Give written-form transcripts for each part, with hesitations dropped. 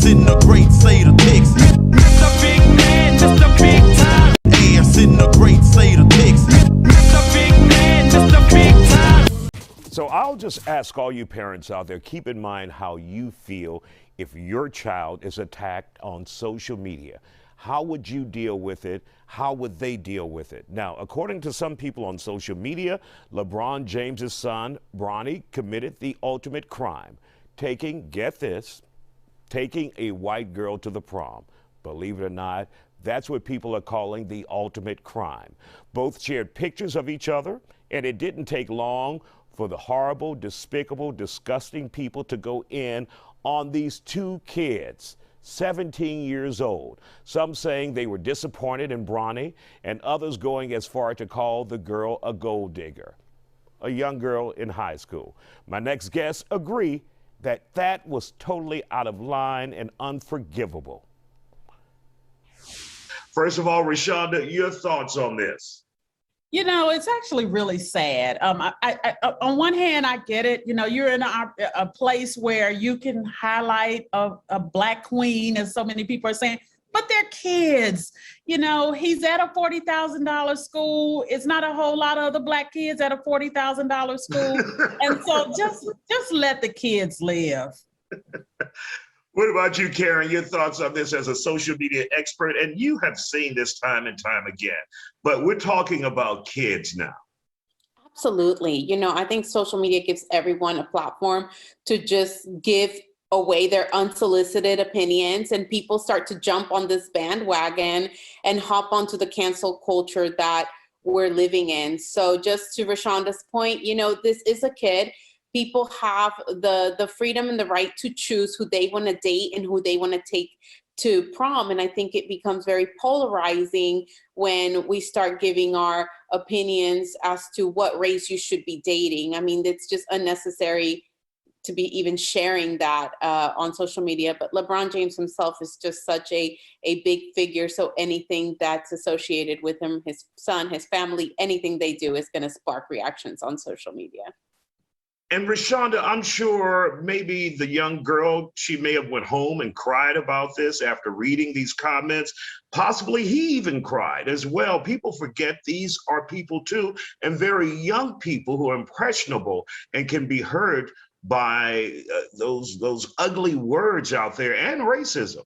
Ass in the great state of Texas. Mr. Big Man, Mr. Big Time. Ass in the great state of Texas. Mr. Big Man, Mr. Big Time. So I'll just ask all you parents out there, keep in mind how you feel if your child is attacked on social media. How would you deal with it? How would they deal with it? Now, according to some people on social media, Labron James' son, Bronny, committed the ultimate crime, get this, taking a white girl to the prom. Believe it or not, that's what people are calling the ultimate crime. Both shared pictures of each other, and it didn't take long for the horrible, despicable, disgusting people to go in on these two kids, 17 years old. Some saying they were disappointed in Bronny, and others going as far to call the girl a gold digger, a young girl in high school. My next guests agree that that was totally out of line and unforgivable. First of all, Rashonda, your thoughts on this? You know, it's actually really sad. I on one hand, I get it. You know, you're in a place where you can highlight a Black queen, as so many people are saying, but they're kids. You know, he's at a $40,000 school. It's not a whole lot of other Black kids at a $40,000 school. And so just let the kids live. What about you, Karen? Your thoughts on this as a social media expert? And you have seen this time and time again, but we're talking about kids now. Absolutely. You know, I think social media gives everyone a platform to just give away their unsolicited opinions, and people start to jump on this bandwagon and hop onto the cancel culture that we're living in. So just to Rashonda's point, you know, this is a kid. People have the freedom and the right to choose who they want to date and who they want to take to prom. And I think it becomes very polarizing when we start giving our opinions as to what race you should be dating. I mean, it's just unnecessary to be even sharing that on social media. But LeBron James himself is just such a big figure. So anything that's associated with him, his son, his family, anything they do is going to spark reactions on social media. And Rashonda, I'm sure maybe the young girl, she may have went home and cried about this after reading these comments. Possibly he even cried as well. People forget these are people too, and very young people who are impressionable and can be hurt by those ugly words out there and racism.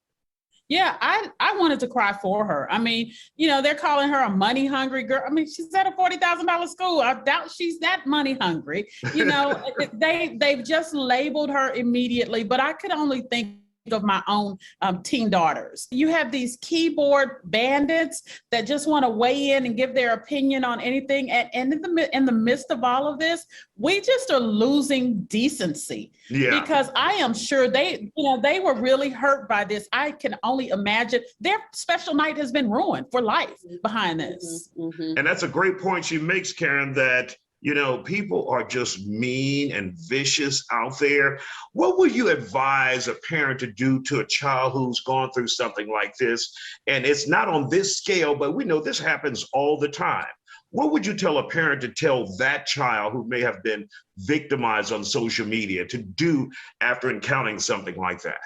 Yeah, I wanted to cry for her. I mean, you know, they're calling her a money hungry girl. I mean, she's at a $40,000 school. I doubt she's that money hungry. You know, they've just labeled her immediately, but I could only think of my own teen daughters. You have these keyboard bandits that just want to weigh in and give their opinion on anything. And in the midst of all of this, we just are losing decency. Yeah. Because I am sure they were really hurt by this. I can only imagine their special night has been ruined for life behind this. And that's a great point she makes, Karen, that you know, people are just mean and vicious out there. What would you advise a parent to do to a child who's gone through something like this? And it's not on this scale, but we know this happens all the time. What would you tell a parent to tell that child who may have been victimized on social media to do after encountering something like that?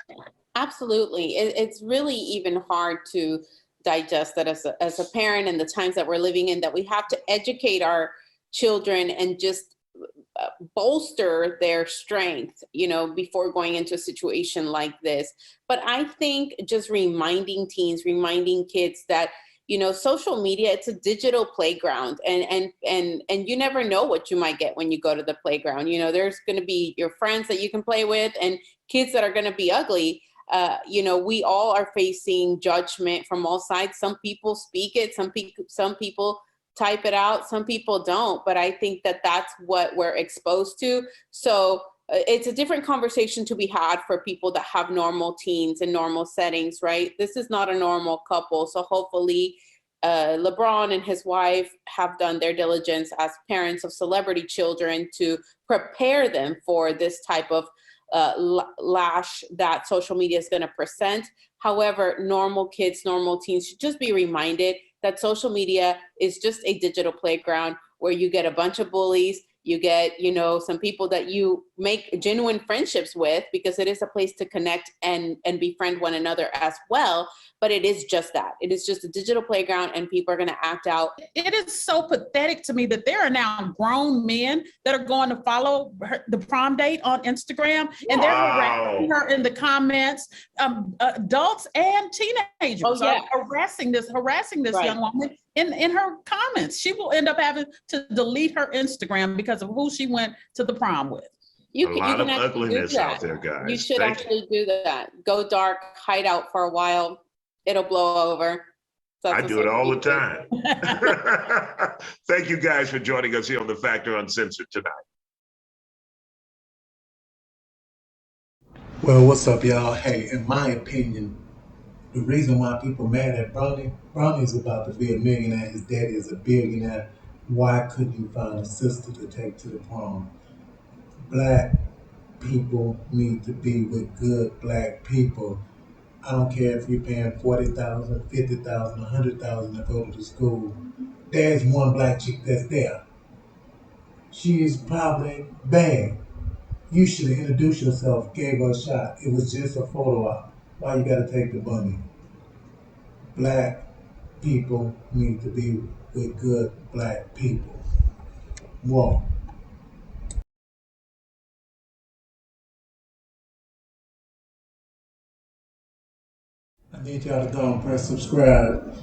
Absolutely. It's really even hard to digest that as a parent in the times that we're living in, that we have to educate our children and just bolster their strength, you know, before going into a situation like this. But I think just reminding teens, reminding kids that, you know, social media, it's a digital playground, and you never know what you might get when you go to the playground. You know, there's going to be your friends that you can play with and kids that are going to be ugly. You know, we all are facing judgment from all sides. Some people speak it, some people type it out, some people don't, but I think that that's what we're exposed to. So it's a different conversation to be had for people that have normal teens in normal settings, right? This is not a normal couple. So hopefully LeBron and his wife have done their diligence as parents of celebrity children to prepare them for this type of lash that social media is going to present. However, normal kids, normal teens should just be reminded that social media is just a digital playground where you get a bunch of bullies, You get, some people that you make genuine friendships with, because it is a place to connect and befriend one another as well. But it is just that. It is just a digital playground, and people are going to act out. It is so pathetic to me that there are now grown men that are going to follow the prom date on Instagram, and they're harassing her in the comments. Adults and teenagers are harassing this right. young woman in her comments. She will end up having to delete her Instagram because of who she went to the prom with. A lot of ugliness out there, guys. You should actually do that. Go dark, hide out for a while. It'll blow over. I do it all the time. Thank you guys for joining us here on The Factor Uncensored tonight. Well, what's up, y'all? Hey, in my opinion, the reason why people mad at Bronny's about to be a millionaire, his daddy is a billionaire. Why couldn't you find a sister to take to the prom? Black people need to be with good black people. I don't care if you're paying $40,000, $50,000, $100,000 to go to the school. There's one black chick that's there. She is probably bad. You should have introduced yourself, gave her a shot. It was just a photo op. Why you gotta take the money? Black people need to be with good black people. Whoa. I need y'all to go and press subscribe.